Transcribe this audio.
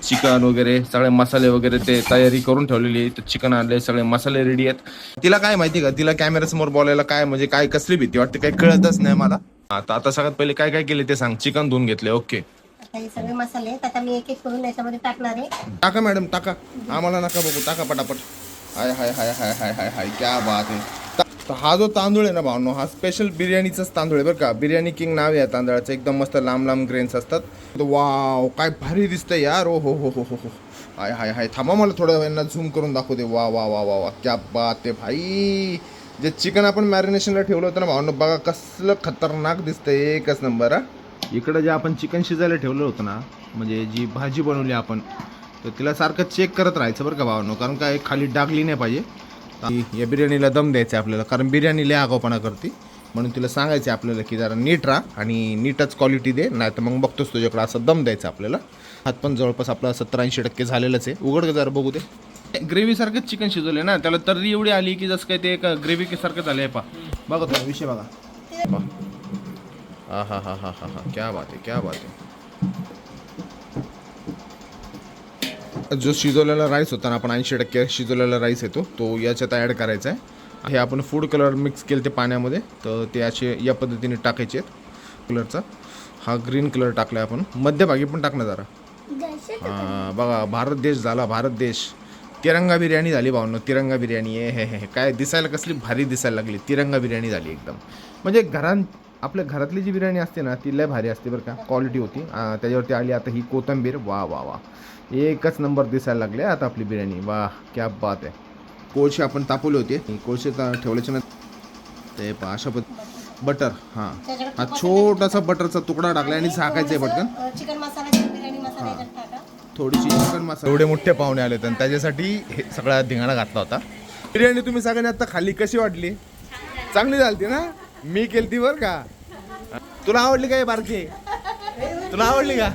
Chicken वगैरे सगळे मसाले वगैरे ते तयारी करून ठेवलेली आहे. चिकन आणले, सगळे मसाले रेडी आहेत. तिला काय माहिती का, तिला कॅमेरा समोर बोलायला काय म्हणजे काय कसली भीती वाटते काही कळतच नाही मला. आता सगळ्यात पहिले काय काय केले ते सांग. चिकन धुवून घेतले, ओके. आता हे सगळे मसाले आहेत, आता मी एक एक करून याच्यामध्ये टाकणार आहे. टाका मॅडम टाका, आम्हाला नका बघू, टाका पटापट. हाय हाय हाय हाय हाय हाय हाय, क्या बात आहे. हा जो तांदूळ आहे ना भावनो, हा स्पेशल बिर्याणीचाच तांदूळ आहे बरं का. बिर्याणी किंग नाव आहे या तांदळाचं. एकदम मस्त लांब लांब ग्रेन्स असतात. वाव काय भारी दिसतंय यार. ओ हो हो हो हो हो, हाय हाय हाय. थांबा मला थोड्या वेळांना झूम करून दाखवते. वा वा वा वा वा, क्या बात आहे भाई. जे चिकन आपण मॅरिनेशनला ठेवलं होतं ना भावनो, बघा कसलं खतरनाक दिसतंय, एकच नंबर. हा इकडं जे आपण चिकन शिजायला ठेवलं होतं ना, म्हणजे जी भाजी बनवली आपण, तर तिला सारखं चेक करत राहायचं बरं का भावनो, कारण काय खाली डागली नाही पाहिजे. या बिर्याणीला दम द्यायचा आपल्याला, कारण बिर्याणी लय आगाऊपणा करते. म्हणून तिला सांगायचं आपल्याला की जरा नीट राहा आणि नीटच क्वालिटी दे, नाही तर मग बघतोच तुझ्याकडे असं दम द्यायचा आपल्याला. हात पण जवळपास आपला 70-80% झालेलंच आहे. उघड जरा बघू दे. ग्रेव्हीसारखंच चिकन शिजवले ना, त्याला तर्री एवढी आली की जसं काय ते एक ग्रेव्ही सारखं झालं आहे. बघा तुम्ही विषय बघा. हा हा हा हा हा हा, क्या बात आहे, क्या बात आहे. जो शिजवलेला राईस होता ना, आपण 80% शिजवलेला राईस येतो तो याच्यात ॲड करायचा आहे. हे आपण फूड कलर मिक्स केलं ते पाण्यामध्ये, तर ते असे या पद्धतीने टाकायचे आहेत. कलरचा हा ग्रीन कलर टाकला आहे आपण. मध्यभागी पण टाकणं जरा. हां बघा, भारत देश झाला, भारत देश. तिरंगा बिर्याणी झाली भावनो, तिरंगा बिर्याणी आहे. हे काय दिसायला कसली भारी दिसायला लागली. तिरंगा बिर्याणी झाली एकदम. म्हणजे आपल्या घरातली जी बिर्याणी असते ना, ती लय भारी असते बरं का, क्वालिटी होती. त्याच्यावरती आली आता ही कोथिंबीर. वा वा वा, एकच नंबर दिसायला लागले आता आपली बिर्याणी. वाह क्या बात आहे. कोळशे आपण तापवले होते, कोळशे ठेवल्याच्या नंतर ते अशा बटर. हां हा छोटासा बटरचा तुकडा टाकला आणि झाकायचं आहे पटकन. चिकन मसाला, बिर्याणी मसाला याच्यात टाका. थोडीशी चिकन मसाला. एवढे मोठे पाहुणे आले होते आणि त्याच्यासाठी हे सगळा धिंगाणा घातला होता. बिर्याणी तुम्ही सगळ्यांनी आता खाल्ली, कशी वाटली? चांगली झाली ना, मी केलती बरं का. तुला आवडली काय बारके? तुला आवडली का?